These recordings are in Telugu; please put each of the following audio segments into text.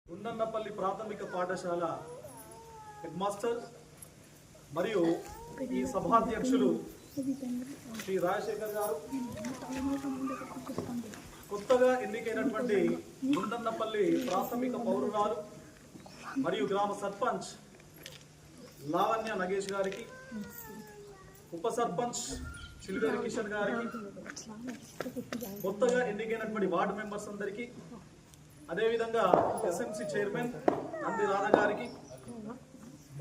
గుండన్నపల్లి ప్రాథమిక పాఠశాల హెడ్ మాస్టర్ మరియు ఈ సభాధ్యక్షులు శ్రీ రాజశేఖర్ గారు, కొత్తగా ఎన్నికైనటువంటి గుండన్నపల్లి ప్రాథమిక పౌరురాలు మరియు గ్రామ సర్పంచ్ లావణ్య నగేష్ గారికి, ఉప సర్పంచ్ చిలువేరి కిషన్ గారికి, కొత్తగా ఎన్నికైనటువంటి వార్డు మెంబర్స్ అందరికీ, అదేవిధంగా ఎస్ఎంసీ చైర్మన్ నంది రాధ గారికి,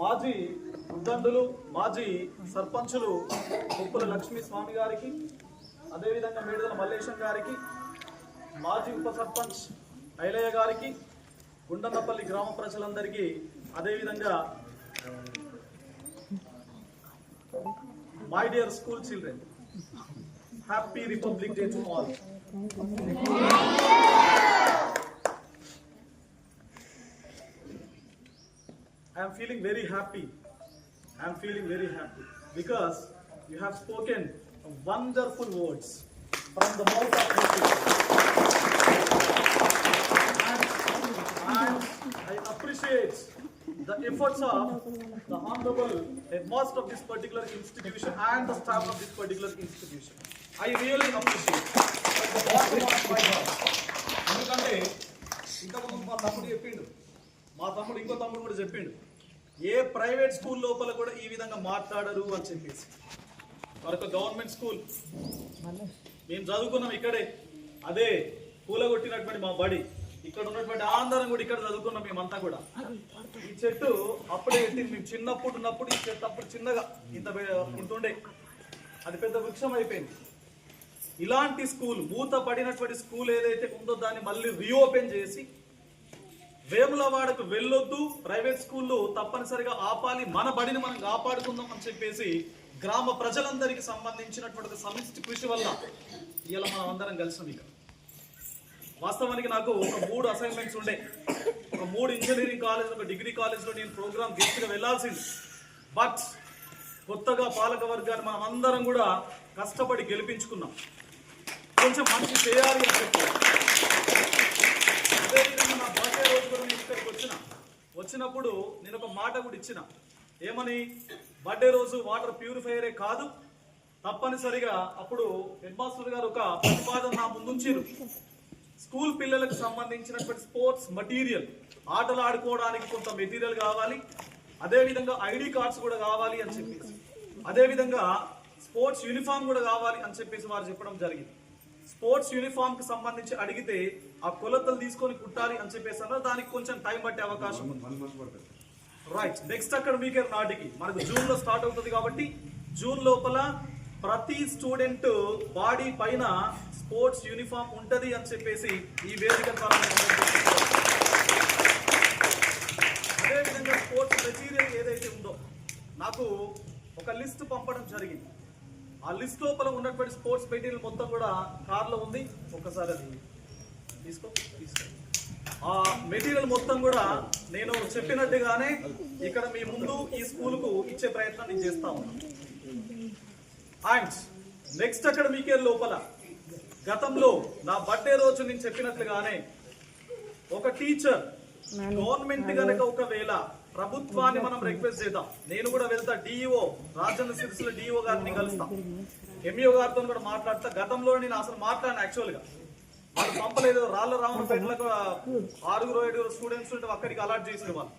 మాజీ ఉద్దండులు మాజీ సర్పంచులు కుప్పల లక్ష్మీ స్వామి గారికి, అదేవిధంగా మేడుదల మల్లేశం గారికి, మాజీ ఉప సర్పంచ్ ఐలయ్య గారికి, గుండన్నపల్లి గ్రామ ప్రజలందరికీ, అదేవిధంగా my dear school children, happy republic day to all. I am feeling very happy. I am feeling very happy because you have spoken wonderful words from the mouth of your people. And I appreciate the efforts of the honorable headmaster of this particular institution and the staff of this particular institution. I really appreciate from the bottom of my heart. ఎందుకంటే ఇంతకుముందు మా తమ్ముడు చెప్పిండు, మా తమ్ముడు ఇంకో తమ్ముడు కూడా చెప్పిండు, ఏ ప్రైవేట్ స్కూల్ లోపల కూడా ఈ విధంగా మాట్లాడరు అని చెప్పేసి. మరొక గవర్నమెంట్ స్కూల్ మేము చదువుకున్నాం ఇక్కడే, అదే కూలగొట్టినటువంటి మా బడి, ఇక్కడ ఉన్నటువంటి ఆంధ్రం కూడా ఇక్కడ చదువుకున్నాం మేమంతా కూడా. ఈ చెట్టు అప్పుడే పెట్టింది, మేము చిన్నప్పుడు ఉన్నప్పుడు ఈ చెట్టు అప్పుడు చిన్నగా ఇంత ఉంటుండే, అది పెద్ద వృక్షం అయిపోయింది. ఇలాంటి స్కూల్, మూత పడినటువంటి స్కూల్ ఏదైతే ఉందో దాన్ని మళ్ళీ రీఓపెన్ చేసి వేములవాడకు వెళ్ళొద్దు, ప్రైవేట్ స్కూళ్ళు తప్పనిసరిగా ఆపాలి, మన బడిని మనం కాపాడుకుందాం అని చెప్పేసి గ్రామ ప్రజలందరికీ సంబంధించినటువంటి సమిష్టి కృషి వల్ల ఇలా మనం అందరం కలిసినాం. ఇక వాస్తవానికి నాకు ఒక 3 అసైన్మెంట్స్ ఉండే, ఒక 3 ఇంజనీరింగ్ కాలేజ్, ఒక డిగ్రీ కాలేజ్లో నేను ప్రోగ్రామ్ గెస్ట్గా వెళ్లాల్సింది. బట్ కొత్తగా పాలక వర్గాన్ని మనం అందరం కూడా కష్టపడి గెలిపించుకున్నాం, కొంచెం మంచి చేయాలి అని చెప్పి. అదేవిధంగా నా బర్త్డే రోజు కూడా నేను ఇక్కడికి వచ్చినప్పుడు నేను ఒక మాట కూడా ఇచ్చిన, ఏమని, బర్త్డే రోజు వాటర్ ప్యూరిఫైయరే కాదు, తప్పనిసరిగా అప్పుడు హెడ్ మాస్టర్ గారు ఒక ప్రతిపాదన నా ముందుంచారు, స్కూల్ పిల్లలకు సంబంధించినటువంటి స్పోర్ట్స్ మెటీరియల్, ఆటలు ఆడుకోవడానికి కొంత మెటీరియల్ కావాలి, అదేవిధంగా ఐడి కార్డ్స్ కూడా కావాలి అని చెప్పేసి, అదేవిధంగా స్పోర్ట్స్ యూనిఫామ్ కూడా కావాలి అని చెప్పేసి వారు చెప్పడం జరిగింది. స్పోర్ట్స్ యూనిఫామ్ కి సంబంధించి అడిగితే ఆ కొలతలు తీసుకొని కుట్టాలి అని చెప్పేసి అన్నారు, దానికి కొంచెం టైం పట్టే అవకాశం ఉంది. రైట్, నెక్స్ట్ అకాడమిక్ ఇయర్ నాటికి మనకు జూన్ లో స్టార్ట్ అవుతుంది కాబట్టి జూన్ లోపల ప్రతి స్టూడెంట్ బాడీ పైన స్పోర్ట్స్ యూనిఫామ్ ఉంటది అని చెప్పేసి ఈ వేదిక ద్వారా అదేవిధంగా స్పోర్ట్స్ మెటీరియల్ ఏదైతే ఉందో నాకు ఒక లిస్ట్ పంపడం జరిగింది. ఆ లిస్ట్ లోపల ఉన్నటువంటి స్పోర్ట్స్ మెటీరియల్ మొత్తం కూడా కార్లో ఉంది, ఒకసారి అది తీసుకో. ఆ మెటీరియల్ మొత్తం కూడా నేను చెప్పినట్టుగానే ఇక్కడ మీ ముందు ఈ స్కూల్కు ఇచ్చే ప్రయత్నం నేను చేస్తా ఉన్నాను. అండ్ నెక్స్ట్ అకాడమిక్ ఇయర్ లోపల గతంలో నా బర్త్డే రోజు నేను చెప్పినట్లుగానే ఒక టీచర్ గవర్నమెంట్ కనుక ఒకవేళ ప్రభుత్వాన్ని మనం రిక్వెస్ట్ చేద్దాం, నేను కూడా వెళ్తా, డిఈఓ రాజన్న సిరిసిల్ల డిఈఓ గారిని కలుస్తా, ఎంఈఓ గారితో కూడా మాట్లాడతా. గతంలో నేను అసలు మాట్లాడిన, యాక్చువల్గా వాళ్ళు పంపలేదు, రాళ్ళ రామపేటలకు 6-7 స్టూడెంట్స్ ఉంటే అక్కడికి అలాట్ చేసిన వాళ్ళు,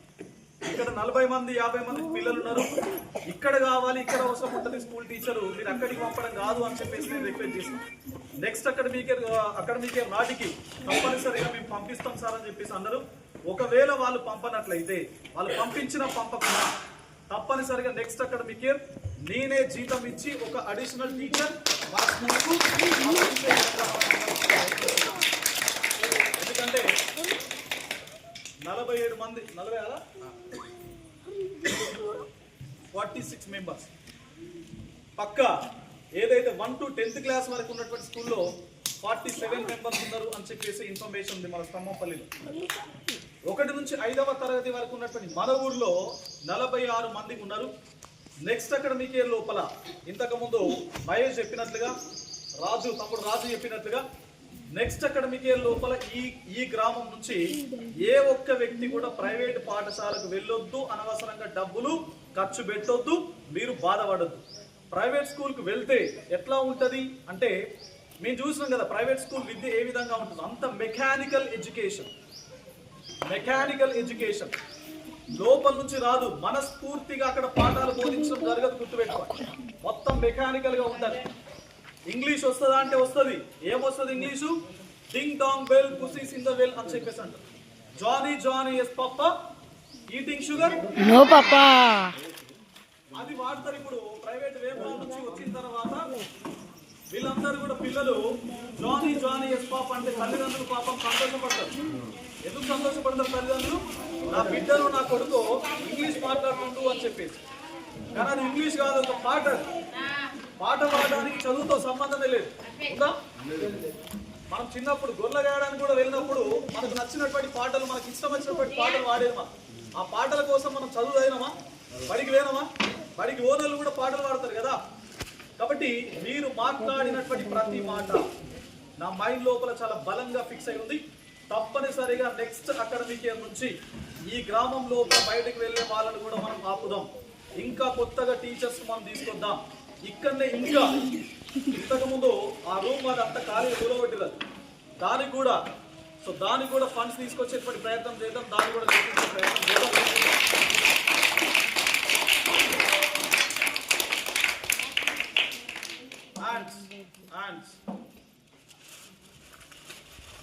ఇక్కడ 40 మంది 50 మంది పిల్లలు ఉన్నారు, ఇక్కడ కావాలి, ఇక్కడ అవసరం ఉంటుంది స్కూల్ టీచరు, మీరు అక్కడికి పంపడం కాదు అని చెప్పేసి నేను రిక్వెస్ట్ చేస్తాను. నెక్స్ట్ అకాడమిక్ ఇయర్ నాటికి తప్పనిసరిగా మేము పంపిస్తాం సార్ అని చెప్పేసి అన్నారు. ఒకవేళ వాళ్ళు పంపనట్లయితే, వాళ్ళు పంపకుండా తప్పనిసరిగా నెక్స్ట్ అకాడమిక్ ఇయర్ నేనే జీతం ఇచ్చి ఒక అడిషనల్ టీచర్ మా స్కూల్కు, ఎందుకంటే 47 మంది 46 మెంబర్స్ పక్క ఏదైతే 1 to 10th క్లాస్ వరకు ఉన్నటువంటి స్కూల్లో 47 మెంబర్స్ ఉన్నారు అని చెప్పేసి ఇన్ఫర్మేషన్ ఉంది మన స్తంభంపల్లిలో. 1 నుంచి 5వ తరగతి వరకు ఉన్నటువంటి మన ఊర్లో 46 మంది ఉన్నారు. నెక్స్ట్ అకాడమిక్ ఇయర్ లోపల ఇంతకుముందు మహేష్ చెప్పినట్లుగా, తమ్ముడు రాజు చెప్పినట్లుగా నెక్స్ట్ అకాడమిక్ ఇయర్ లోపల ఈ గ్రామం నుంచి ఏ ఒక్క వ్యక్తి కూడా ప్రైవేట్ పాఠశాలకు వెళ్ళొద్దు, అనవసరంగా డబ్బులు ఖర్చు పెట్టొద్దు, మీరు బాధపడద్దు. ప్రైవేట్ స్కూల్కి వెళ్తే ఎట్లా ఉంటది అంటే, మేము చూసినాం కదా ప్రైవేట్ స్కూల్ విద్య ఏ విధంగా ఉంటుంది. అంత మెకానికల్ ఎడ్యుకేషన్ లోపల నుంచి రాదు, మనస్ఫూర్తిగా అక్కడ పాఠాలు బోధించడం జరగదు. గుర్తుపెట్టుకోండి, మొత్తం మెకానికల్ గా ఉంటది. ఇంగ్లీష్ వస్తుందా అంటే వస్తుంది. ఏమొస్తుంది English? Ding dong bell pussy's in the well అని చెప్పేసి అంటారు. Johnny Johnny yes papa eating sugar no papa అది వాడతారు. ఇప్పుడు ప్రైవేట్ వేపా నుంచి వచ్చిన తర్వాత వీళ్ళందరూ కూడా పిల్లలు జానీ జానీ ఎస్ పాప అంటే తల్లిదండ్రులు పాపం సంతోషపడతారు. ఎందుకు సంతోషపడతారు తల్లిదండ్రులు? నా బిడ్డలు నా కొడుకు ఇంగ్లీష్ మాట్లాడుతుండు అని చెప్పేసి. కానీ అది ఇంగ్లీష్ కాదు, ఒక పాట పాడడానికి చదువుతో సంబంధమే లేదు. ఉందా? మనం చిన్నప్పుడు గొర్రెలు గాయడానికి కూడా వెళ్ళినప్పుడు మనకు నచ్చినటువంటి పాటలు, మనకి ఇష్టం వచ్చినటువంటి పాటలు పాడేమా. ఆ పాటల కోసం మనం చదువు అయినమా, బడికి వేనమా? బడికి ఓనర్లు కూడా పాటలు పాడతారు కదా. కాబట్టి మీరు మాట్లాడినటువంటి ప్రతి మాట నా మైండ్ లోపల చాలా బలంగా ఫిక్స్ అయి ఉంది. తప్పనిసరిగా నెక్స్ట్ అకాడమిక్ ఇయర్ నుంచి ఈ గ్రామం లోపల బయటకు వెళ్ళే వాళ్ళని కూడా మనం ఆపుదాం. ఇంకా కొత్తగా టీచర్స్ మనం తీసుకొద్దాం. ఇక్కడనే ఇంకా ఇంతకుముందు ఆ రూమ్ అదంతా ఖాళీ కూలగొట్టిరదు. దానికి కూడా ఫండ్స్ తీసుకొచ్చేటువంటి ప్రయత్నం చేద్దాం. దాన్ని కూడా చేసే ప్రయత్నం చేద్దాం.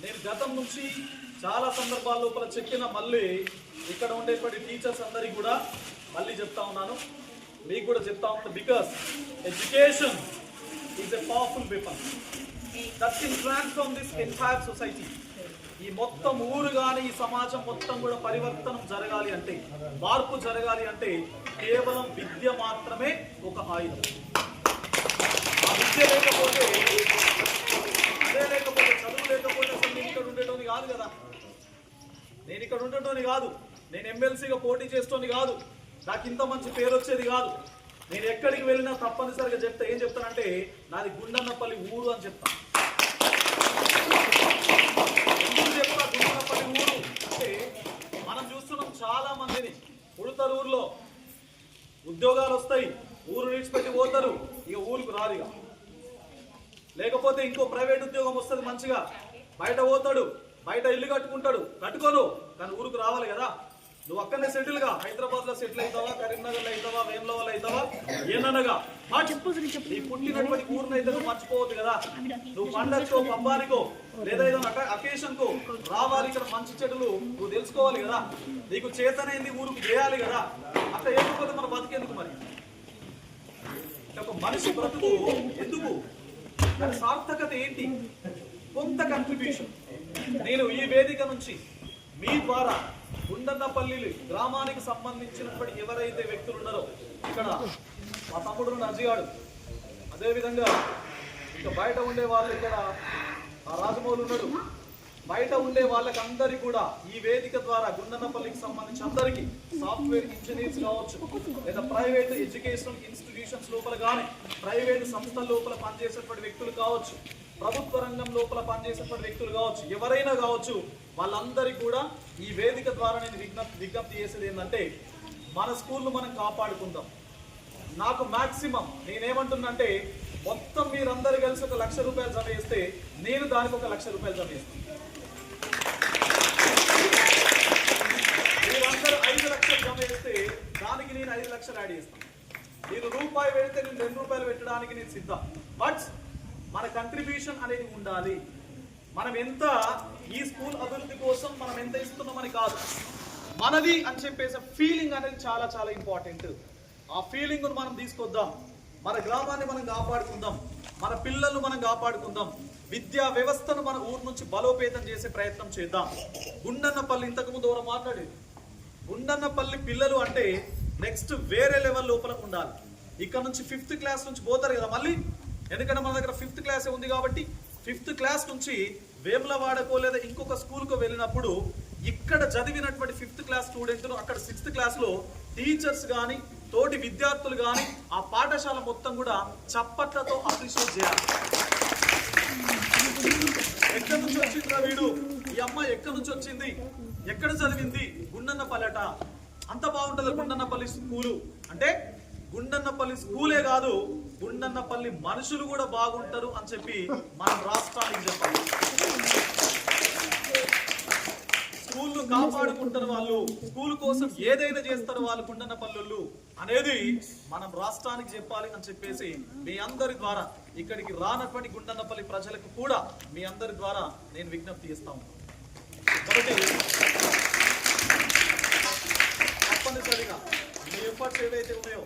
నేను గతం నుంచి చాలా సందర్భాల లోపల చెప్పిన, మళ్ళీ ఇక్కడ ఉండేటువంటి టీచర్స్ అందరికీ కూడా మళ్ళీ చెప్తా ఉన్నాను, మీకు కూడా చెప్తా ఉన్నాను. Because education is a powerful weapon that can transform this entire society. ఈ మొత్తం ఊరు కానీ ఈ సమాజం మొత్తం కూడా పరివర్తనం జరగాలి అంటే, మార్పు జరగాలి అంటే కేవలం విద్య మాత్రమే ఒక ఆయుధం. ఆ విద్య లేకపోతే, చదువు లేకపోతే అసలు నేను ఇక్కడ ఉండేటోని కాదు కదా. నేను ఎమ్మెల్సీగా పోటీ చేస్తోని కాదు. నాకు ఇంత మంచి పేరు వచ్చేది కాదు. నేను ఎక్కడికి వెళ్ళినా తప్పనిసరిగా ఏం చెప్తానంటే నాది గుండన్నపల్లి ఊరు అని చెప్తాను. గుండన్నపల్లి ఊరు అంటే మనం చూస్తున్నాం చాలా మందిని ఉడతారు, ఊర్లో ఉద్యోగాలు వస్తాయి, ఊరు విడిచిపెట్టి పోతారు, ఇక ఊరికి రాదు. ఇక లేకపోతే ఇంకో ప్రైవేట్ ఉద్యోగం వస్తుంది మంచిగా, బయట పోతాడు, బయట ఇల్లు కట్టుకోను, కానీ ఊరికి రావాలి కదా. నువ్వు అక్కడనే సెటిల్ గా, హైదరాబాద్ లో సెటిల్ అవుతావా, కరీంనగర్ లో అవుతావా, వేములవాడ అవుతావా, ఏనగా నీ పుట్టినటువంటి ఊరిని అయితే నువ్వు మర్చిపోవద్దు కదా. నువ్వు పండగకో, పబ్బానికో, లేదా ఏదైనా అకేషన్ కో రావాలి. ఇక్కడ మంచి చెడులు నువ్వు తెలుసుకోవాలి కదా. నీకు చేతనైంది ఊరికి చేయాలి కదా. అట్లా ఏకపోతే మన బతికేందుకు? మరి ఒక మనిషి బ్రతుకు ఎందుకు? దాని సార్థకత ఏంటి? కొంత కంట్రిబ్యూషన్. నేను ఈ వేదిక నుంచి మీ ద్వారా గుండన్నపల్లి గ్రామానికి సంబంధించినటువంటి ఎవరైతే వ్యక్తులు ఉన్నారో, ఇక్కడ మా తమ్ముడు అజిగాడు, అదేవిధంగా ఇంకా బయట ఉండే వాళ్ళు, ఇక్కడ రాజమౌళి ఉన్నాడు, బయట ఉండే వాళ్ళకి అందరికీ కూడా ఈ వేదిక ద్వారా గుండన్నపల్లికి సంబంధించి అందరికీ సాఫ్ట్వేర్ ఇంజనీర్స్ కావచ్చు, లేదా ప్రైవేట్ ఎడ్యుకేషనల్ ఇన్స్టిట్యూషన్స్ లోపల కానీ, ప్రైవేట్ సంస్థల లోపల పనిచేసేటువంటి వ్యక్తులు కావచ్చు, ప్రభుత్వ రంగం లోపల పనిచేసేటువంటి వ్యక్తులు కావచ్చు, ఎవరైనా కావచ్చు, వాళ్ళందరికీ కూడా ఈ వేదిక ద్వారా నేను విజ్ఞప్తి చేసేది ఏంటంటే, మన స్కూల్ను మనం కాపాడుకుందాం. నాకు మాక్సిమం నేనేమంటున్నంటే, మొత్తం మీరందరూ కలిసి ఒక ₹1,00,000 జమ చేస్తే నేను దానికి ఒక ₹1,00,000 జమ చేస్తాను. మీరందరూ 5 లక్షలు జమ చేస్తే దానికి నేను 5 లక్షలు యాడ్ చేస్తాను. మీరు రూపాయి పెడితే నేను ₹2 పెట్టడానికి నేను సిద్ధం. బట్ మన కంట్రిబ్యూషన్ అనేది ఉండాలి. మనం ఎంత ఈ స్కూల్ అభివృద్ధి కోసం మనం ఎంత ఇస్తున్నామని కాదు, మనది అని చెప్పేసి ఫీలింగ్ అనేది చాలా చాలా ఇంపార్టెంట్. ఆ ఫీలింగ్ మనం తీసుకొద్దాం. మన గ్రామాన్ని మనం కాపాడుకుందాం, మన పిల్లలను మనం కాపాడుకుందాం, విద్యా వ్యవస్థను మన ఊరు నుంచి బలోపేతం చేసే ప్రయత్నం చేద్దాం. గుండన్నపల్లి ఇంతకుముందు ఎవరు మాట్లాడేది, గుండన్నపల్లి పిల్లలు అంటే నెక్స్ట్ వేరే లెవెల్ లోపల ఉండాలి. ఇక్కడ నుంచి 5th క్లాస్ నుంచి పోతారు కదా మళ్ళీ, ఎందుకంటే మన దగ్గర 5th క్లాసే ఉంది కాబట్టి 5th క్లాస్ నుంచి వేములవాడకో లేదా ఇంకొక స్కూల్కో వెళ్ళినప్పుడు ఇక్కడ చదివినటువంటి 5th క్లాస్ స్టూడెంట్ను అక్కడ 6th క్లాస్లో టీచర్స్ కానీ, తోటి విద్యార్థులు కానీ ఆ పాఠశాల మొత్తం కూడా చప్పట్లతో అప్రిషియేట్ చేయాలి. ఎక్కడి నుంచి వచ్చిందిరా వీడు, ఈ అమ్మాయి ఎక్కడి నుంచి వచ్చింది, ఎక్కడ చదివింది, గుండన్నపల్లెట, అంత బాగుంటుంది గుండన్నపల్లి స్కూలు అంటే. గుండన్నపల్లి స్కూలే కాదు, గుండన్నపల్లి మనుషులు కూడా బాగుంటారు అని చెప్పి మనం రాష్ట్రానికి చెప్పాలి. స్కూల్ కాపాడుకుంటారు వాళ్ళు, స్కూల్ కోసం ఏదైనా చేస్తారు వాళ్ళు గుండన్నపల్లుళ్ళు అనేది మనం రాష్ట్రానికి చెప్పాలి అని చెప్పేసి మీ అందరి ద్వారా, ఇక్కడికి రానటువంటి గుండన్నపల్లి ప్రజలకు కూడా మీ అందరి ద్వారా నేను విజ్ఞప్తి చేస్తాను. కాబట్టి తప్పనిసరిగా మీ ఎఫర్ట్స్ ఏవైతే ఉన్నాయో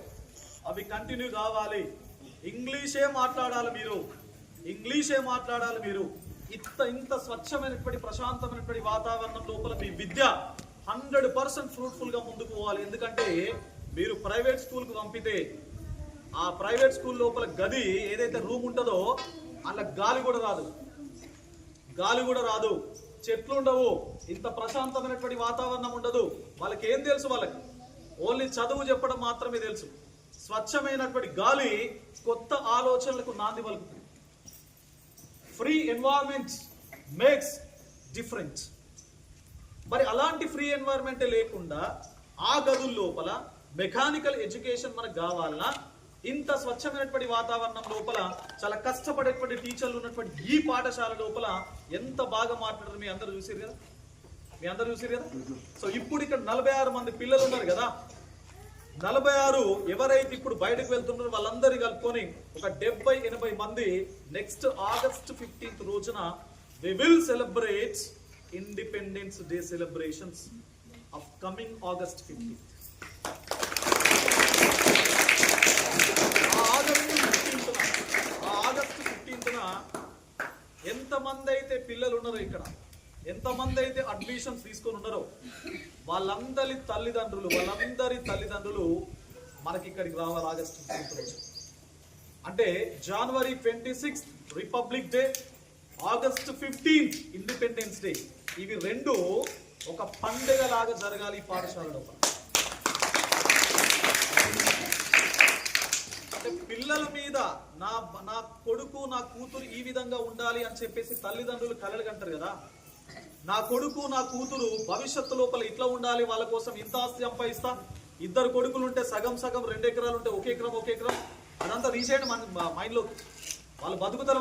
అవి కంటిన్యూ కావాలి. ఇంగ్లీషే మాట్లాడాలి మీరు, ఇంగ్లీషే మాట్లాడాలి మీరు. ఇంత స్వచ్ఛమైనటువంటి ప్రశాంతమైనటువంటి వాతావరణం లోపల మీ విద్య 100% ఫ్రూట్ఫుల్ గా ముందుకు పోవాలి. ఎందుకంటే మీరు ప్రైవేట్ స్కూల్ కు పంపితే ఆ ప్రైవేట్ స్కూల్ లోపల గది ఏదైతే రూమ్ ఉంటుందో అలా గాలి కూడా రాదు, గాలి కూడా రాదు, చెట్లు ఉండవు, ఇంత ప్రశాంతమైనటువంటి వాతావరణం ఉండదు. వాళ్ళకి ఏం తెలుసు, వాళ్ళకి ఓన్లీ చదువు చెప్పడం మాత్రమే తెలుసు. స్వచ్ఛమైనటువంటి గాలి కొత్త ఆలోచనలకు నాంది పలుకుతుంది. Free environment makes difference. మరి అలాంటి ఫ్రీ ఎన్వైరన్మెంట్ లేకుండా ఆ గదుల లోపల మెకానికల్ ఎడ్యుకేషన్ మనకు కావాలన్నా ఇంత స్వచ్ఛమైనటువంటి వాతావరణం లోపల చాలా కష్టపడేటువంటి టీచర్లు ఉన్నటువంటి ఈ పాఠశాల లోపల ఎంత బాగా మాట్లాడారు మీ అందరూ చూసారు కదా, మీ అందరూ చూసారు కదా. సో ఇప్పుడు ఇక్కడ 46 మంది పిల్లలు ఉన్నారు కదా, 46 ఎవరైతే ఇప్పుడు బయటకు వెళ్తున్నారో వాళ్ళందరూ కలుపుకొని ఒక 70-80 మంది నెక్స్ట్ August 15th రోజున we will celebrate Independence Day celebrations of coming August 15th. August 15న ఎంతమంది అయితే పిల్లలు ఉన్నారో ఇక్కడ, ఎంతమంది అయితే అడ్మిషన్స్ తీసుకొని ఉన్నారో వాళ్ళందరి తల్లిదండ్రులు మనకి ఇక్కడికి రావాలి ఆగస్ట్ 15th రోజు. అంటే January 26th republic day, August 15th independence day, ఇవి రెండు ఒక పండుగ లాగా జరగాలి ఈ పాఠశాలలో. అంటే పిల్లల మీద నా కొడుకు నా కూతురు ఈ విధంగా ఉండాలి అని చెప్పేసి తల్లిదండ్రులు కలలు కంటారు కదా. నా కొడుకు నా కూతురు భవిష్యత్తు లోపల ఇట్లా ఉండాలి, వాళ్ళ కోసం ఇంత ఆస్తి సంపాదిస్తా, 2 కొడుకులు ఉంటే సగం 2 ఎకరాలు ఉంటే 1 ఎకరం అదంతా తీసేయండి మన మైండ్లో. వాళ్ళు బతుకుతారు,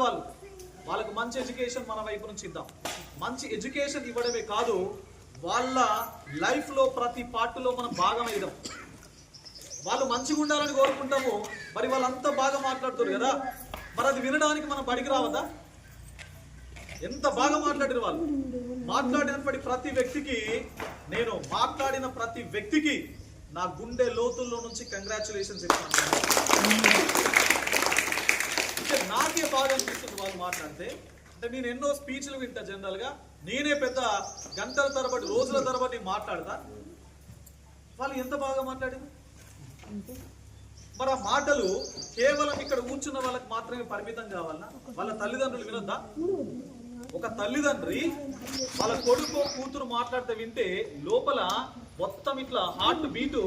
వాళ్ళకు మంచి ఎడ్యుకేషన్ మన వైపు నుంచి ఇద్దాం. మంచి ఎడ్యుకేషన్ ఇవ్వడమే కాదు, వాళ్ళ లైఫ్ లో ప్రతి పార్ట్లో మనం భాగం ఇద్దాం. వాళ్ళు మంచిగా ఉండాలని కోరుకుంటాము, మరి వాళ్ళంతా బాగా మాట్లాడుతారు కదా, మరి అది వినడానికి మనం బడికి రావద్దా? ఎంత బాగా మాట్లాడారు వాళ్ళు. మాట్లాడినప్పటి ప్రతి వ్యక్తికి నా గుండె లోతుల్లో నుంచి కంగ్రాచులేషన్స్ ఇస్తాను. నాకే బాగా అనిపిస్తుంది వాళ్ళు మాట్లాడితే. అంటే నేను ఎన్నో స్పీచ్లు వింటా, జనరల్ గా నేనే పెద్ద గంటల తరబడి రోజుల తరబడి మాట్లాడతా, వాళ్ళు ఎంత బాగా మాట్లాడింది. మరి ఆ మాటలు కేవలం ఇక్కడ కూర్చున్న వాళ్ళకి మాత్రమే పరిమితం కావాలన్నా? వాళ్ళ తల్లిదండ్రులు వినొద్దా? ఒక తల్లిదండ్రి వాళ్ళ కొడుకు కూతురు మాట్లాడితే వింటే లోపల మొత్తం ఇట్లా హార్ట్ బీటు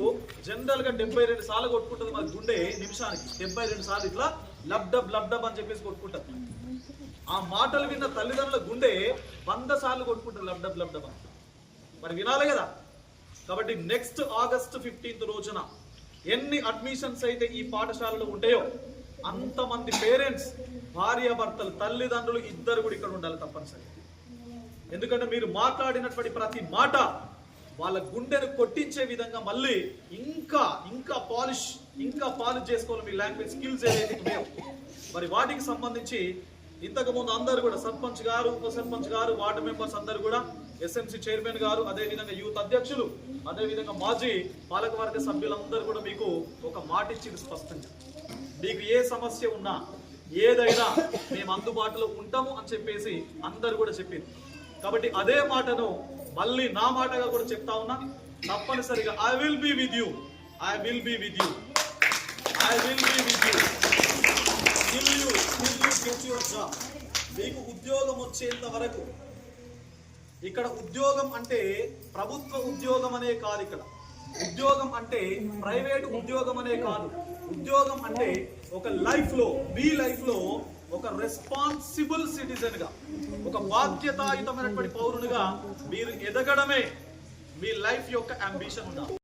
జనరల్ గా 72 సార్లు కొట్టుకుంటుంది మన గుండె నిమిషానికి. 72 సార్లు ఇట్లా లబ్డబ్ అని చెప్పేసి కొట్టుకుంటారు. ఆ మాటలు విన్న తల్లిదండ్రుల గుండె 100 సార్లు కొట్టుకుంటారు లబ్డబ్ అని. మరి వినాలి కదా. కాబట్టి నెక్స్ట్ August 15th రోజున ఎన్ని అడ్మిషన్స్ అయితే ఈ పాఠశాలలో ఉంటాయో అంతమంది పేరెంట్స్, భార్యాభర్తలు, తల్లిదండ్రులు ఇద్దరు కూడా ఇక్కడ ఉండాలి తప్పనిసరి. ఎందుకంటే మీరు మాట్లాడినటువంటి ప్రతి మాట వాళ్ళ గుండెను కొట్టించే విధంగా మళ్ళీ ఇంకా పాలిష్ చేసుకోవాలి. మీ లాంగ్వేజ్ స్కిల్స్ ఏదైతే ఉన్నాయో మరి వాటికి సంబంధించి ఇంతకుముందు అందరూ కూడా సర్పంచ్ గారు, ఉప సర్పంచ్ గారు, వార్డు మెంబర్స్ అందరూ కూడా, SMC చైర్మన్ గారు, అదేవిధంగా యూత్ అధ్యక్షులు, అదేవిధంగా మాజీ పాలకవర్గ సభ్యులందరూ కూడా మీకు ఒక మాట ఇచ్చింది స్పష్టంగా. మీకు ఏ సమస్య ఉన్నా ఏదైనా మేము అందుబాటులో ఉంటాము అని చెప్పేసి అందరు కూడా చెప్పింది. కాబట్టి అదే మాటను మళ్ళీ నా మాటగా కూడా చెప్తా ఉన్నా. తప్పనిసరిగా I will be with you till you get your job. మీకు ఉద్యోగం వచ్చేంత వరకు. ఇక్కడ ఉద్యోగం అంటే ప్రభుత్వ ఉద్యోగం అనే కాదు. ఇక్కడ ఉద్యోగం అంటే ప్రైవేట్ ఉద్యోగం అనే కాదు. ఉద్యోగం అంటే ఒక లైఫ్ లో, మీ లైఫ్ లో ఒక రెస్పాన్సిబుల్ సిటిజన్ గా, ఒక బాధ్యతాయుతమైనటువంటి పౌరునిగా మీరు ఎదగడమే మీ లైఫ్ యొక్క అంబిషన్ ఉండాలి.